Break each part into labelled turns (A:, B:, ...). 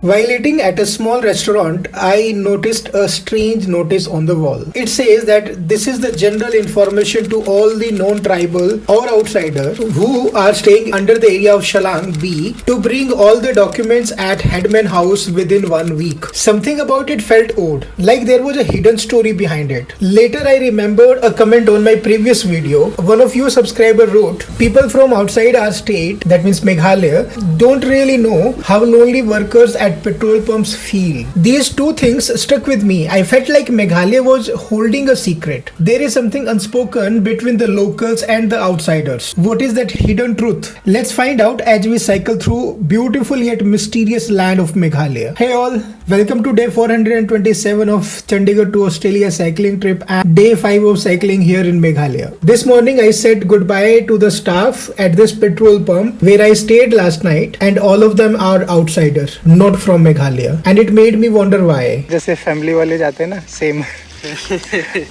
A: While eating at a small restaurant, I noticed a strange notice on the wall. It says that this is the general information to all the non-tribal or outsider who are staying under the area of Shalang B to bring all the documents at Headman House within 1 week. Something about it felt odd, like there was a hidden story behind it. Later I remembered a comment on my previous video. One of you subscriber wrote, people from outside our state, that means Meghalaya, don't really know how lonely workers at petrol pumps feel. These two things stuck with me. I felt like Meghalaya was holding a secret. There is something unspoken between the locals and the outsiders. What is that hidden truth? Let's find out as we cycle through beautiful yet mysterious land of Meghalaya. Hey all, welcome to day 427 of Chandigarh to Australia cycling trip and day 5 of cycling here in Meghalaya. This morning I said goodbye to the staff at this petrol pump where I stayed last night, and all of them are outsiders, not from Meghalaya, and it made me wonder why. जैसे family वाले जाते हैं ना, same.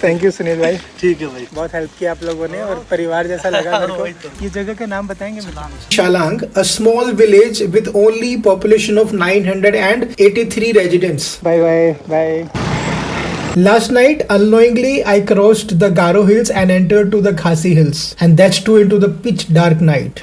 A: Thank you Sunil भाई.
B: ठीक है भाई,
A: बहुत हेल्प किया आप लोगों ने और परिवार जैसा लगा मेरे को. ये जगह का नाम बताएंगे? Shalang, a small village with only population of 983 residents. Bye bye bye. Last night, unknowingly, I crossed the Garo Hills and entered to the Khasi Hills, and that's too into the pitch dark night.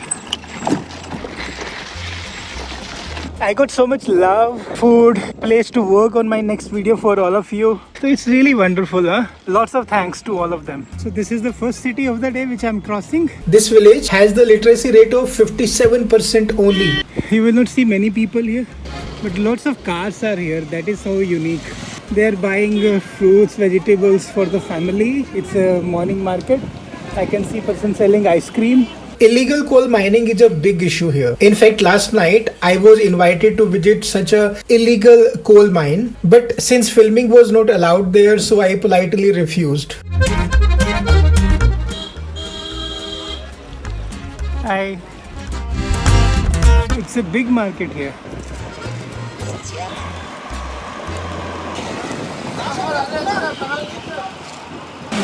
A: I got so much love, food, place to work on my next video for all of you. So it's really wonderful, huh? Lots of thanks to all of them. So this is the first city of the day which I'm crossing. This village has the literacy rate of 57% only. You will not see many people here, but lots of cars are here. That is so unique. They are buying fruits, vegetables for the family. It's a morning market. I can see person selling ice cream. Illegal coal mining is a big issue here. In fact, last night I was invited to visit such a illegal coal mine, but since filming was not allowed there, so I politely refused. It's a big market here.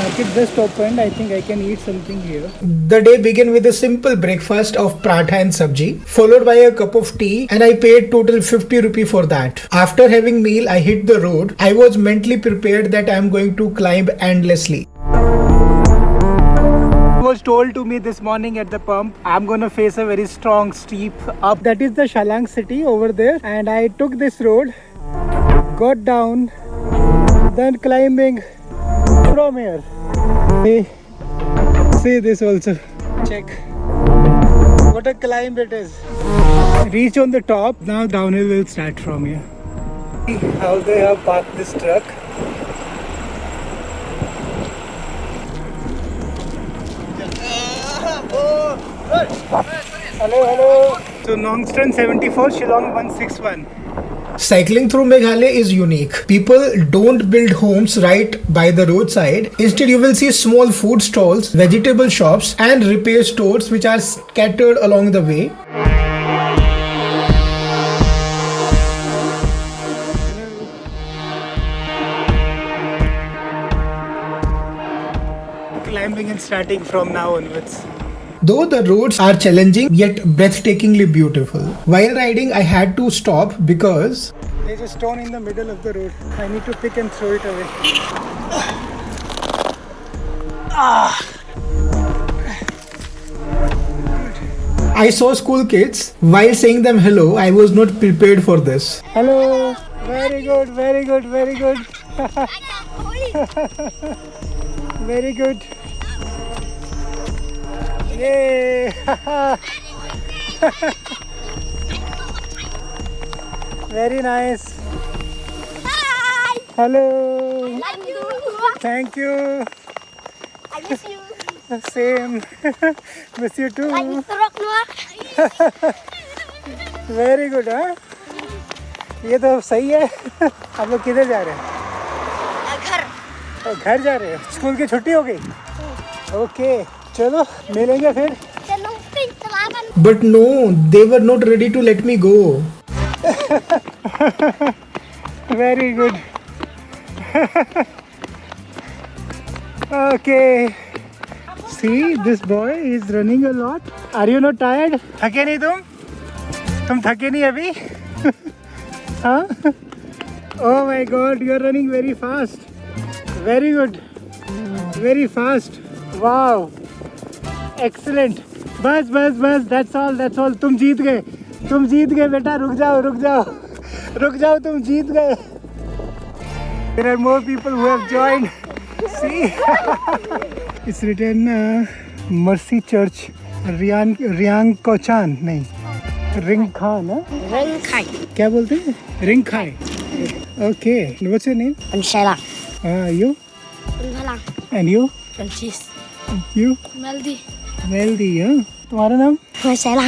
A: Market just opened. I think I can eat something here. The day began with a simple breakfast of paratha and sabji, followed by a cup of tea, and I paid total 50 rupee for that. After having meal, I hit the road. I was mentally prepared that I am going to climb endlessly. It was told to me this morning at the pump, I'm gonna face a very strong steep up. That is the Shalang city over there, and I took this road, got down, then climbing from here. See this also. Check. What a climb it is. Reach on the top. Now downhill will start from here. See how they have parked this truck. Hello. So Nongstrand 74, Shillong 161. Cycling through Meghalaya is unique. People don't build homes right by the roadside. Instead, you will see small food stalls, vegetable shops, and repair stores which are scattered along the way. Climbing and starting from now onwards. Though the roads are challenging yet breathtakingly beautiful. While riding, I had to stop because there's a stone in the middle of the road. I need to pick and throw it away. I saw school kids. While saying them hello, I was not prepared for this. Hello. Very good, very good, very good. Very good. Yay! Very nice.
C: Hi.
A: Hello.
C: I like you.
A: Thank you.
C: I miss you.
A: Same. Miss you too.
C: Like Mr. Rock Noah.
A: Very good, हाँ? ये तो सही है. आप लोग किधर जा रहे हैं? घर जा रहे हैं. स्कूल की छुट्टी हो गई? ओके. चलो मिलेंगे फिर. But no, they were not ready to let me go. Very good. Okay. See, this boy is running a lot. Are you not tired? थके नहीं तुम? तुम थके नहीं अभी? Huh? Oh my God, you are running very fast. Very good. Very fast. Wow. Excellent. बस बस बस. That's all. That's all. तुम जीत गए. तुम जीत गए बेटा. रुक जाओ. रुक जाओ. रुक जाओ. तुम जीत गए. There are more people who have joined. See? It's written Mercy Church. Reang कोचान नहीं. रिंग खान.
C: Ring Kai.
A: क्या बोलते हैं? रिंग खाई. Okay. What's your name?
C: Anshela.
A: You?
C: Anhala.
A: And you?
C: Francis.
A: You?
C: Melody.
A: Melody, huh? तुम्हारा नाम?
C: Anshela.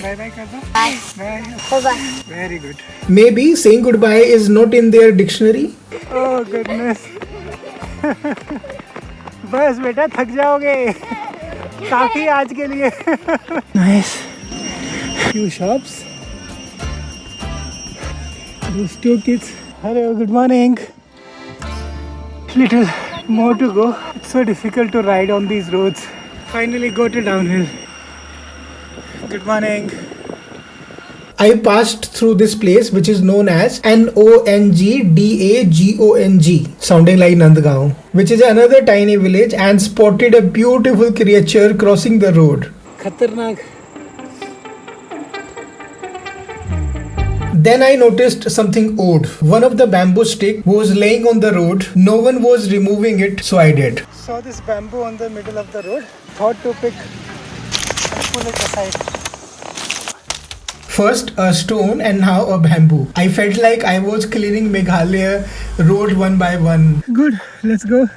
A: Bye bye करना.
C: Bye.
A: Bye.
C: Bye.
A: Very good. Maybe saying goodbye is not in their dictionary. Oh goodness. बस बेटा थक जाओगे. काफी आज के लिए. Nice. Few shops. Those two kids. Hello, good morning. Little more to go. It's so difficult to ride on these roads. Finally got a downhill. Good morning. I passed through this place which is known as Nongdagang, sounding like Nandgaon, which is another tiny village, and spotted a beautiful creature crossing the road. Khatarnak. Then I noticed something odd. One of the bamboo stick was laying on the road. No one was removing it, so I did. Saw this bamboo on the middle of the road. Thought to pick and pull it aside. First a stone and now a bamboo. I felt like I was clearing Meghalaya road one by one. Good, let's go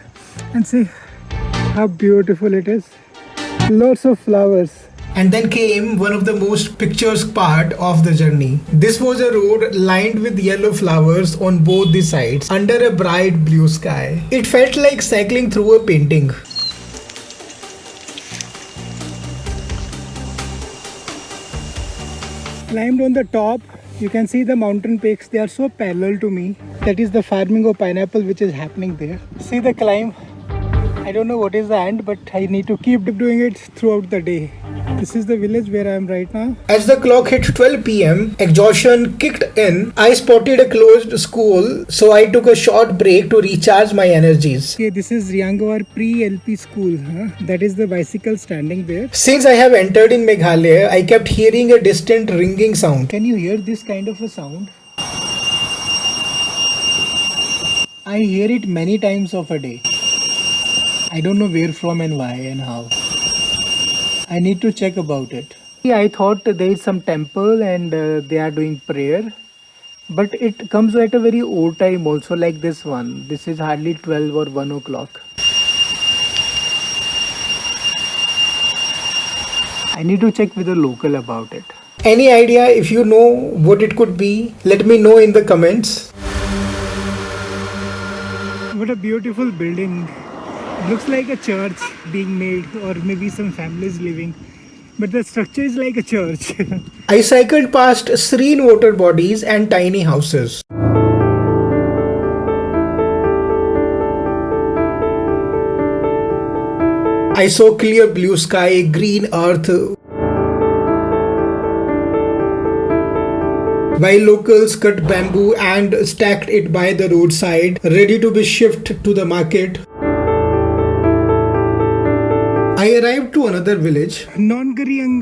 A: and see how beautiful it is. Lots of flowers. And then came one of the most picturesque part of the journey. This was a road lined with yellow flowers on both the sides under a bright blue sky. It felt like cycling through a painting. Climbed on the top, you can see the mountain peaks. They are so parallel to me. That is the farming of pineapple which is happening there. See the climb. I don't know what is the end, but I need to keep doing it throughout the day. This is the village where I am right now. As the clock hit 12 p.m, exhaustion kicked in. I spotted a closed school, so I took a short break to recharge my energies. Okay, this is Riangawar Pre-LP School. That is the bicycle standing there. Since I have entered in Meghalaya, I kept hearing a distant ringing sound. Can you hear this kind of a sound? I hear it many times of a day. I don't know where from and why and how. I need to check about it. I thought there is some temple and they are doing prayer. But it comes at a very old time also, like this one. This is hardly 12 or 1 o'clock. I need to check with a local about it. Any idea if you know what it could be? Let me know in the comments. What a beautiful building. Looks like a church being made, or maybe some families living, but the structure is like a church. I cycled past serene water bodies and tiny houses. I saw clear blue sky, green earth, while locals cut bamboo and stacked it by the roadside, ready to be shipped to the market. I arrived to another village, Nongdagang.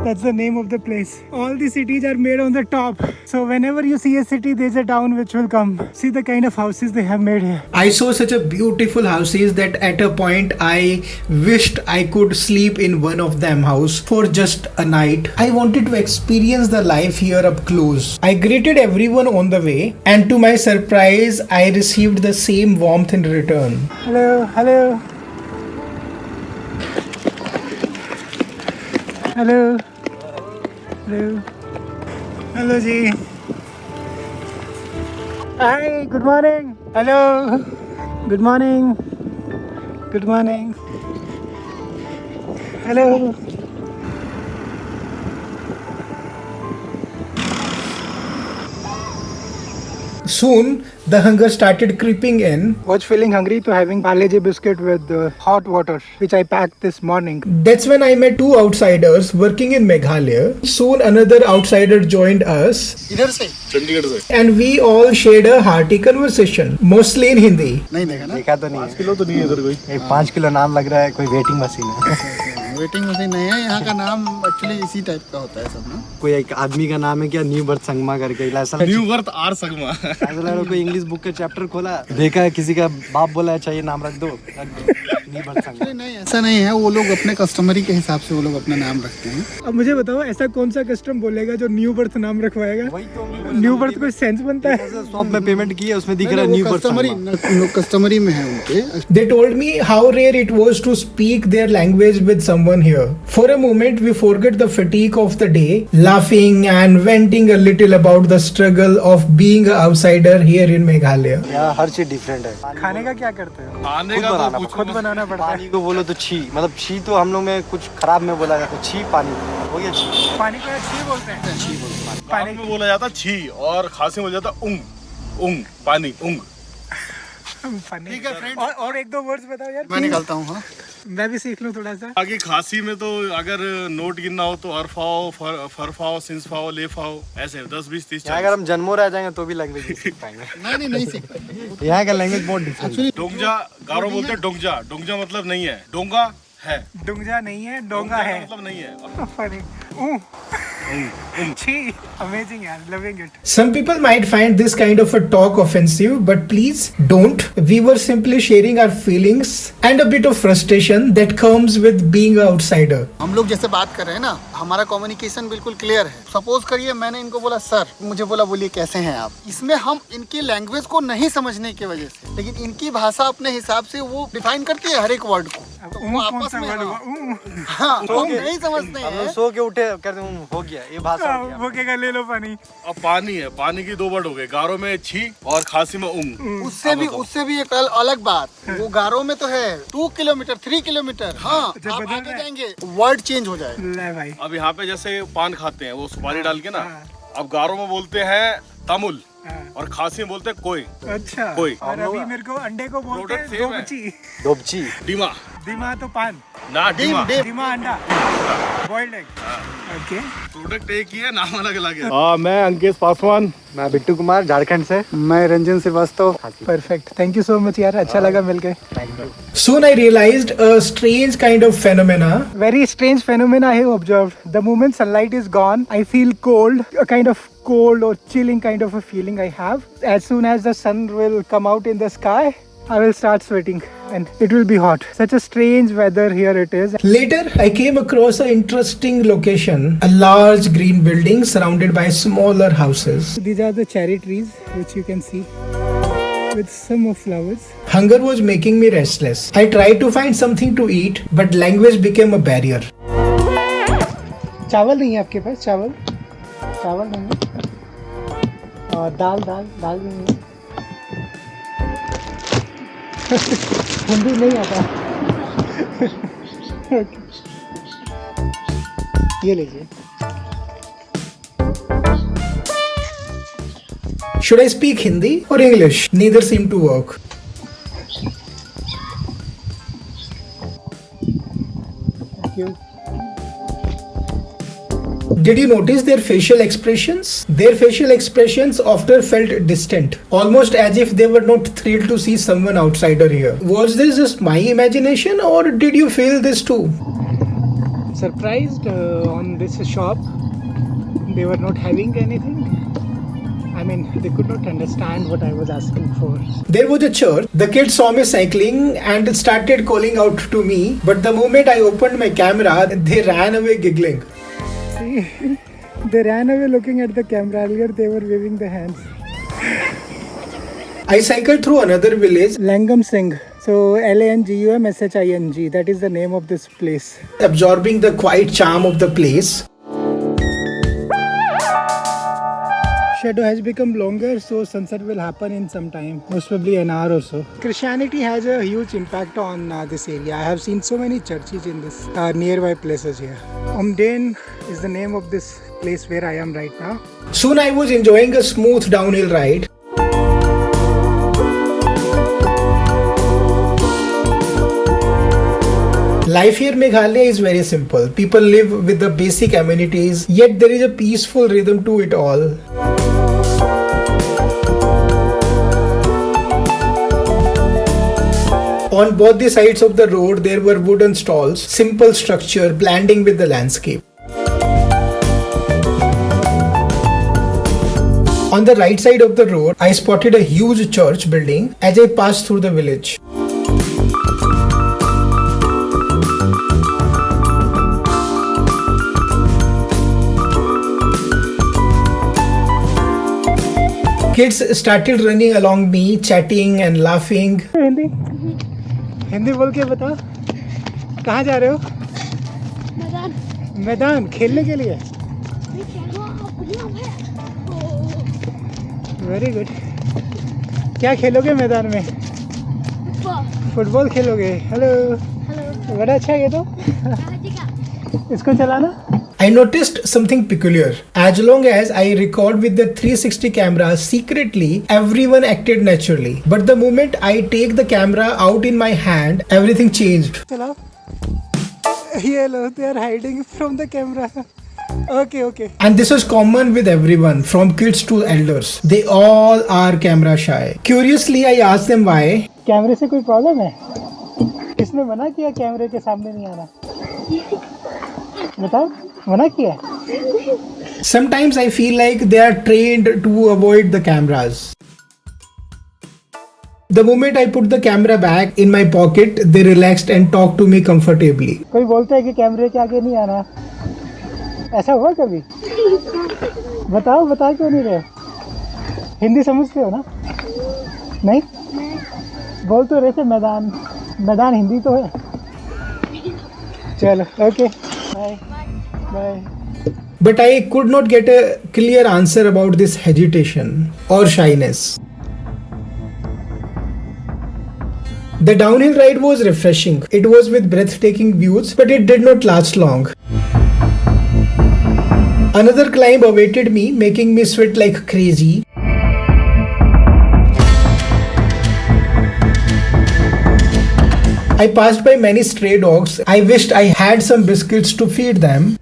A: That's the name of the place. All the cities are made on the top. So whenever you see a city, there's a town which will come. See the kind of houses they have made here. I saw such a beautiful houses that at a point I wished I could sleep in one of them house for just a night. I wanted to experience the life here up close. I greeted everyone on the way, and to my surprise, I received the same warmth in return. Hello, hello. Hello. Hello. Hello, Ji. Hi, good morning. Hello. Good morning. Good morning. Hello. Soon, the hunger started creeping in.
B: Was feeling hungry to having Parle-G biscuit with hot water, which I packed this morning.
A: That's when I met two outsiders working in Meghalaya. Soon, another outsider joined us.
D: इधर से चंडीगढ़ से
A: And we all shared a hearty conversation, mostly in Hindi.
D: नहीं देखा ना
B: देखा तो नहीं
D: 5 kilo तो नहीं है इधर कोई
B: 5 किलो नाम लग रहा है कोई वेटिंग मशीन है
D: वेटिंग मशीन नहीं है यहाँ का नाम एक्चुअली इसी टाइप का होता है सब ना
B: कोई एक आदमी का नाम है क्या न्यू बर्थ संगमा करके ऐसा
D: न्यू बर्थ आर संगमा
B: ऐसा लग रहा है कोई इंग्लिश बुक का चैप्टर खोला देखा है किसी का बाप बोला है चाहिए नाम रख दो न्यू बर्थ संगमा
D: नहीं ऐसा नहीं है वो लोग अपने कस्टमरी के हिसाब से वो लोग अपना नाम रखते हैं
A: अब मुझे बताओ ऐसा कौन सा कस्टम बोलेगा जो न्यू बर्थ नाम रखवाएगा?
B: वही तो
A: न्यू बर्थ कोई सेंस बनता है?
B: शॉप में पेमेंट की है उसमें दिख रहा है न्यू बर्थ
D: कस्टमरी में है उनके
A: They told me how rare it was to speak their language with someone here. For a moment, we forget the fatigue of the day, laughing and venting a little about the struggle of being an outsider here in Meghalaya.
B: यहाँ हर चीज different है खाने का क्या करते हो
D: खाने का तो
B: खुद बनाना पड़ता है पानी को बोलो तो छी मतलब छी तो हम लोग में कुछ खराब में बोला जाता है छी पानी हो गया छी
A: पानी को छी बोलते हैं.
D: छी बोलते हैं
E: पानी में बोला जाता छी और खांसी में बोला जाता उंग उंग पानी उंग
D: ठीक है फ्रेंड
A: और एक दो वर्ड्स बताओ यार.
D: मैं निकालता हूँ हाँ
A: मैं भी सीख लूँ थोड़ा सा.
E: आगे खांसी में तो अगर नोट गिनना हो तो अरफाओ फरफाओ सिंसफाओ लेफाओ ऐसे 10 20 30
B: यहाँ अगर हम जन्मो रह जाएंगे तो भी लैंग्वेज सीख पाएंगे
D: नहीं सीख पाएंगे
B: यहाँ का लैंग्वेज बहुत डिफरेंट
E: डोंगजा गारो बोलते हैं डोंगजा डोंगजा मतलब नहीं है डोंगा है
A: डुंगजा नहीं है, डोंगा है.
E: मतलब नहीं है
A: Funny. Gee, amazing yaar, loving it. Some people might find this kind of a talk offensive, but please don't. We were simply sharing our feelings and a bit of frustration that comes with being an outsider.
D: हम लोग जैसे बात कर रहे हैं ना हमारा communication बिल्कुल क्लियर है. सपोज करिए मैंने इनको बोला सर, मुझे बोला बोलिए कैसे हैं आप. इसमें हम इनकी लैंग्वेज को नहीं समझने की वजह से, लेकिन इनकी भाषा अपने हिसाब से वो डिफाइन करती है हर एक वर्ड को. तो वो आपस में हाँ हम नहीं समझते हैं.
B: सो के उठे कहते हैं हो गया ये भाषा हो गया.
A: वो क्या ले लो पानी.
E: अब पानी है, पानी की 2 वर्ड हो गए, गारो में छी और खांसी में उंग.
D: उससे भी एक अलग बात. वो गारो में तो है 2 किलोमीटर 3 किलोमीटर. हाँ आप आगे जाएंगे वर्ड चेंज हो जाए.
A: ले भाई.
E: अब यहाँ पे जैसे पान खाते हैं वो सुपारी डाल के ना, अब गारो में बोलते हैं तमुल और खांसी में बोलते हैं कोई.
A: अच्छा.
E: कोई.
A: और अभी मेरे को अंडे को बोलते हैं दोपची.
B: दोपची
E: डीमा
A: दिमा तो पान
E: ना डीमा
A: दिमा अंडा बॉइल्ड एग. ओके.
E: प्रोडक्ट एक ही है, नाम अलग अलग है. हाँ मैं अंकेश पासवान.
B: मैं बिट्टू कुमार झारखंड से.
D: मैं Ranjan Srivastava.
A: Perfect. Thank you so much यार. अच्छा लगा मिलके. Soon I realized a strange kind of phenomena. Very strange phenomena I have observed. The moment sunlight is gone, I feel cold. A kind of cold or chilling kind of a feeling I have. As soon as the sun will come out in the sky, I will start sweating and it will be hot. Such a strange weather here it is. Later, I came across an interesting location. A large green building surrounded by smaller houses. These are the cherry trees which you can see with some of flowers. Hunger was making me restless. I tried to find something to eat, but language became a barrier. चावल नहीं है आपके पास? चावल नहीं है. और दाल नहीं है. हिंदी नहीं आता. ये लीजिए. Should I speak Hindi or English? Neither seem to work. Thank you. Did you notice their facial expressions? Their facial expressions often felt distant, almost as if they were not thrilled to see someone outsider here. Was this just my imagination or did you feel this too? Surprised on this shop, they were not having anything. I mean, they could not understand what I was asking for. There was a church. The kids saw me cycling and started calling out to me. But the moment I opened my camera, they ran away giggling. They ran away looking at the camera. Earlier, they were waving their hands. I cycled through another village, Langam Singh. So Langumshing. That is the name of this place. Absorbing the quiet charm of the place. Shadow has become longer, so sunset will happen in some time, most probably an hour or so. Christianity has a huge impact on this area. I have seen so many churches in this nearby places here. Omden is the name of this place where I am right now. Soon I was enjoying a smooth downhill ride. Life here in Meghalaya is very simple. People live with the basic amenities, yet there is a peaceful rhythm to it all. On both the sides of the road, there were wooden stalls, simple structure blending with the landscape. On the right side of the road, I spotted a huge church building as I passed through the village. Kids started running along me, chatting and laughing.
F: Hindi बोल के बता, कहाँ जा रहे हो?
C: मैदान
F: मैदान खेलने के लिए। Very good. क्या खेलोगे मैदान में? फुटबॉल खेलोगे। हेलो, बड़ा अच्छा है ये तो। इसको चलाना।
A: I noticed something peculiar. As long as I record with the 360 camera secretly, everyone acted naturally. But the moment I take the camera out in my hand, everything changed.
F: चलाओ। ये लो, they are hiding from the camera. Okay.
A: And this was common with everyone, from kids to elders. They all are camera shy. Curiously, I asked them why.
F: कैमरे से कोई problem है? किसने मना किया कैमरे के सामने नहीं आना? बताओ, मना किया?
A: Sometimes I feel like they are trained to avoid the cameras. The moment I put the camera back in my pocket, they relaxed and talked to me comfortably.
F: कोई बोलता है कि कैमरे के आगे नहीं आना, ऐसा हुआ कभी? बता क्यों नहीं रहे? हिंदी समझते हो ना? नहीं? बोल तो रहे थे मैदान हिंदी तो है। चलो, okay, bye.
A: But I could not get a clear answer about this hesitation or shyness. The downhill ride was refreshing. It was with breathtaking views, but it did not last long. Another climb awaited me, making me sweat like crazy. I passed by many stray dogs. I wished I had some biscuits to feed them.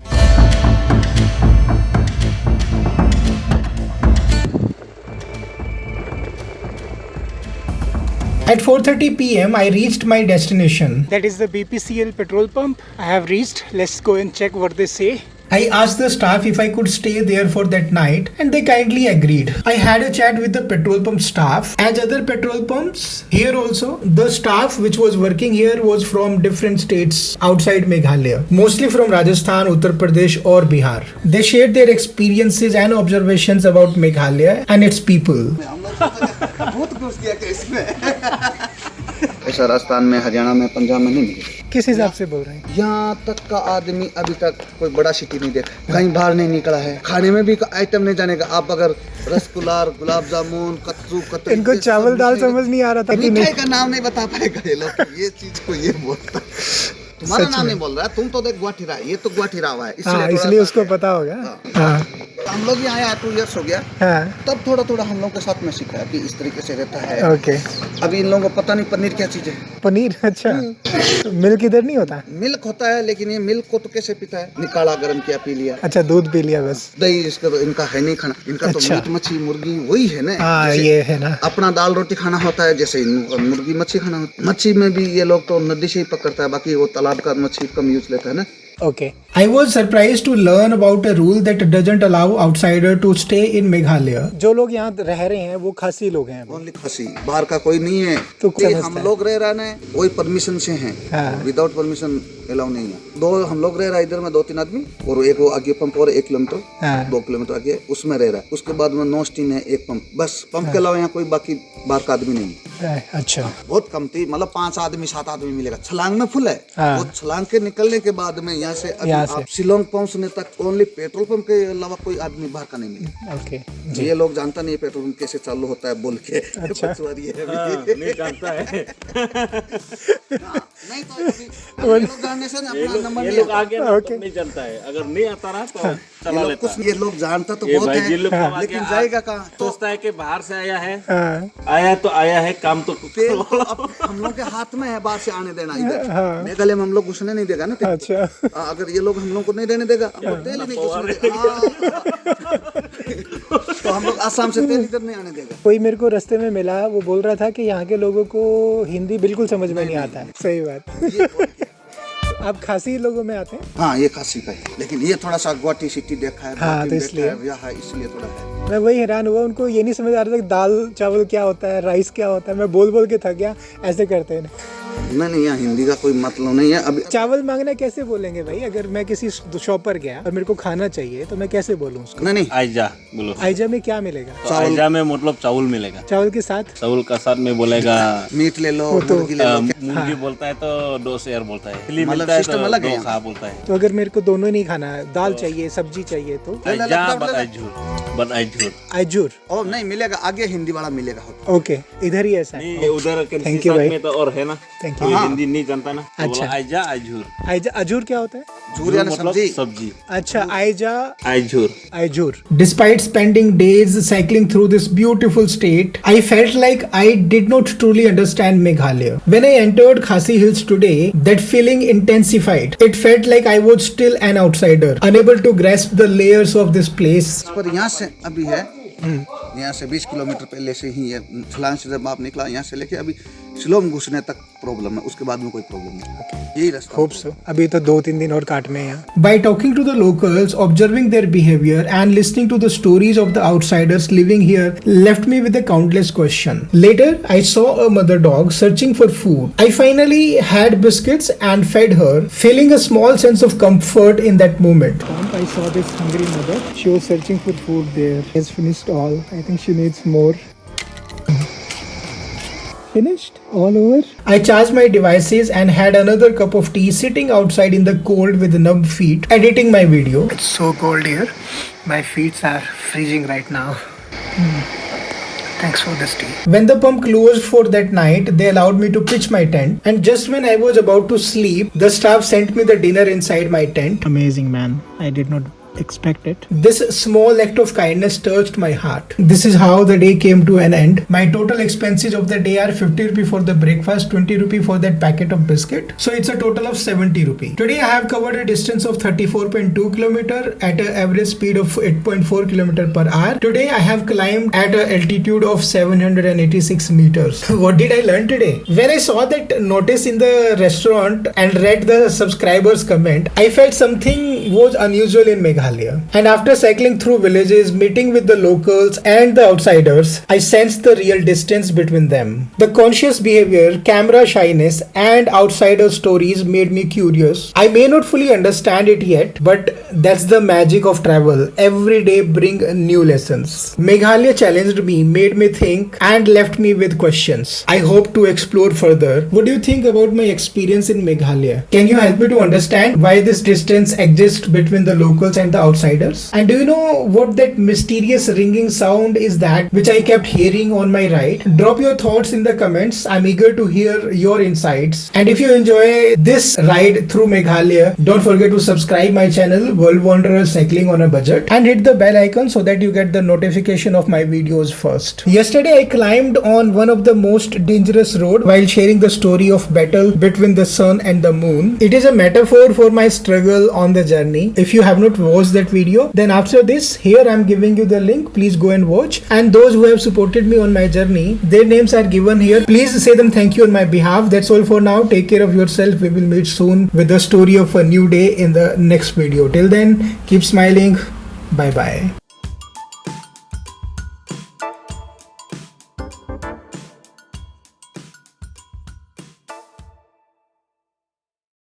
A: At 4:30 p.m. I reached my destination.
F: That is the BPCL petrol pump. I have reached. Let's go and check what they say.
A: I asked the staff if I could stay there for that night and they kindly agreed. I had a chat with the petrol pump staff. As other petrol pumps here also, the staff which was working here was from different states outside Meghalaya, mostly from Rajasthan, Uttar Pradesh or Bihar. They shared their experiences and observations about Meghalaya and its people.
G: ऐसा राजस्थान में, हरियाणा में, पंजाब में नहीं मिलेगा।
F: किस हिसाब से बोल रहे हैं?
G: यहाँ तक का आदमी अभी तक कोई बड़ा सिटी नहीं देखा, कहीं बाहर नहीं निकला है, खाने में भी आइटम नहीं जानेगा। आप अगर रसगुल्ला, गुलाब जामुन, कच्चू कतरी,
F: इनको चावल दाल समझ नहीं आ रहा था कि
G: मिठाई का नाम नहीं बता पाएगा ये लोग। ये चीज को ये बोलता, तुम्हारा नाम नहीं बोल रहा है, तुम तो देख गुवाहाटी ये तो गुवाहाटी रहा है,
F: इसलिए उसको पता होगा।
G: हम लोग यहाँ आया 2 years हो गया, तब थोड़ा हम लोग को साथ में सीखा कि इस तरीके से रहता है।
F: ओके।
G: अभी इन लोगों को पता नहीं पनीर क्या चीज है।
F: पनीर, अच्छा। मिल्क इधर नहीं होता?
G: मिल्क होता है, लेकिन ये मिल्क को तो कैसे पीता है? निकाला, गर्म किया, पी लिया।
F: अच्छा, दूध पी लिया बस।
G: दही इसका तो इनका है नहीं खाना, इनका तो मीट मच्छी मुर्गी वही है ना।
F: ये है ना।
G: अपना दाल रोटी खाना होता है, जैसे मुर्गी मच्छी खाना होता है। मच्छी में भी ये लोग तो नदी से ही पकड़ता है, बाकी वो तालाब का मच्छी कम यूज लेता है ना।
F: Okay.
A: I was surprised to learn about a rule that doesn't allow outsider to stay in Meghalaya.
F: जो लोग यहाँ रह रहे हैं वो खासी लोग हैं।
G: ओनली खासी, बाहर का कोई नहीं है।
F: तो
G: हम लोग रह रहे हैं वही परमिशन से हैं, विदाउट परमिशन अलाउ नहीं है। 2 हम लोग रह रहे हैं इधर में 2-3 आदमी, और एक वो आगे पंप और 1 किलोमीटर 2 किलोमीटर आगे उसमें रह रहा है। उसके बाद में नो स्टीन है, 1 पंप बस। पंप के अलावा यहाँ कोई बाकी बाहर का आदमी नहीं है।
F: अच्छा,
G: बहुत कम थी, मतलब 5 आदमी 7 आदमी मिलेगा। छलांग में फुल है। वो छलांग के निकलने के बाद में यहाँ से आप शिलोंग पहुंचने तक ओनली पेट्रोल पंप के अलावा कोई आदमी बाहर का नहीं मिलेगा।
F: ओके।
G: ये लोग जानता नहीं है पेट्रोल पंप कैसे चालू होता है बोल के।
F: अच्छा।
G: नहीं जानता है। नहीं तो लोग जानने से अपना नंबर
E: ये लोग आगे नहीं जानता है, अगर नहीं आता रहा तो चला लेता है।
G: ये लोग जानता तो बहुत है, लेकिन जाएगा कहाँ? तो
H: सोचता है कि बाहर से आया है,
F: हाँ,
H: आया तो आया है, काम तो
G: तेल तो अब हम लोग के हाथ में है बाहर से आने देना इधर। मेघालय में हम लोग घुसने नहीं देगा ना तेल।
F: अच्छा।
G: अगर ये लोग हम लोग को नहीं रहने देगा, हम लोग तेल ही नहीं घुसने देगा। तो हम लोग आसाम से तेल इधर नहीं आने देगा।
F: कोई मेरे को रास्ते में मिला, वो बोल रहा था कि यहाँ के लोगों को हिंदी बिल्कुल समझ में नहीं आता है। सही बात। आप खासी लोगों में आते हैं?
G: हाँ, ये खासी का है, लेकिन ये थोड़ा सा गुवाहाटी सिटी देखा है,
F: हाँ, तो इसलिए
G: इसलिए थोड़ा है।
F: मैं वही हैरान हुआ, उनको ये नहीं समझ आ रहा था कि दाल चावल क्या होता है, राइस क्या होता है। मैं बोल बोल के थक गया, ऐसे करते हैं।
G: नहीं, यहाँ हिंदी का कोई मतलब नहीं है। अभी
F: चावल मांगना कैसे बोलेंगे भाई? अगर मैं किसी शॉप पर गया और मेरे को खाना चाहिए तो मैं कैसे बोलूँ उसको?
G: नहीं,
H: आइजा बोलो।
F: आइजा में क्या मिलेगा?
H: तो आइजा में मतलब चावल मिलेगा।
F: चावल के साथ?
H: चावल का साथ में बोलेगा
G: मीट ले लो,
F: तो
G: मुर्गी ले लो।
H: मुर्गी बोलता है तो 2 शेयर बोलता है, फिली
G: मतलब
H: मिलता है
G: सिस्टम
H: तो
G: अलग है
H: 2 खा बोलता है।
F: तो अगर मेरे को दोनों नहीं खाना है, दाल चाहिए, सब्जी चाहिए, तो
H: आइजा बट आइजूर।
F: आइजूर।
G: और नहीं मिलेगा, आगे हिंदी वाला मिलेगा।
F: ओके, इधर ही ऐसा है।
H: नहीं, उधर
F: Thank you, भाई।
H: में तो और है ना,
F: Thank
H: कोई हिंदी नहीं जानता ना, तो
F: अच्छा।
H: बोला आइजा आइजूर।
F: आइजा अजूर क्या होता है?
G: झूर यानी
H: मतलब
G: सब्जी।
H: सब्जी।
F: अच्छा, आइजा
H: आइजूर।
F: आइजूर।
A: Despite spending days cycling through this beautiful state, I felt like I did not truly understand Meghalaya. When I entered Khasi Hills today, that feeling intensified. It felt like I was still an outsider, unable to grasp the layers of this place.
G: पर यहाँ से अभी है, यहाँ से 20 kilometre पहले से ही है। छलांग से जब आप निकला यहाँ से लेके अभी शिलोंग घुसने तक प्रॉब्लम है, उसके बाद में कोई प्रॉब्लम नहीं। यही रास्ता।
F: Hope so. अभी तो 2-3 दिन और काटने हैं यहाँ।
A: By talking to the locals, observing their behavior, and listening to the stories of the outsiders living here left me with a countless question. Later, I saw a mother dog searching for food. I finally had biscuits and fed her, feeling a small sense of comfort in that moment.
F: I saw this hungry mother. She was searching for food there. Has finished all. I think she needs more. Finished? All over?
A: I charged my devices and had another cup of tea sitting outside in the cold with numb feet, editing my video.
F: It's so cold here. My feet are freezing right now. Thanks for this tea.
A: When the pump closed for that night, they allowed me to pitch my tent. And just when I was about to sleep, the staff sent me the dinner inside my tent.
F: Amazing, man. I did not expect it.
A: This small act of kindness touched my heart. This is how the day came to an end. My total expenses of the day are 50 rupee for the breakfast, 20 rupee for that packet of biscuit. So it's a total of 70 rupee. Today I have covered a distance of 34.2 km at an average speed of 8.4 km per hour. Today I have climbed at an altitude of 786 meters. What did I learn today? When I saw that notice in the restaurant and read the subscribers comment, I felt something was unusual in Meghalaya. And after cycling through villages, meeting with the locals and the outsiders, I sensed the real distance between them. The conscious behavior, camera shyness, and outsider stories made me curious. I may not fully understand it yet, but that's the magic of travel. Every day bring new lessons. Meghalaya challenged me, made me think, and left me with questions. I hope to explore further. What do you think about my experience in Meghalaya? Can you help me to understand why this distance exists between the locals and the outsiders? And do you know what that mysterious ringing sound is that which I kept hearing on my ride? Drop your thoughts in the comments. I'm eager to hear your insights. And if you enjoy this ride through Meghalaya, don't forget to subscribe my channel World Wanderer Cycling on a Budget and hit the bell icon so that you get the notification of my videos first. Yesterday I climbed on one of the most dangerous road while sharing the story of battle between the sun and the moon. It is a metaphor for my struggle on the journey. If you have not watched that video, then after this, here I'm giving you the link. Please go and watch. And those who have supported me on my journey, their names are given here. Please say them thank you on my behalf. That's all for now. Take care of yourself. We will meet soon with the story of a new day in the next video. Till then, keep smiling. Bye bye.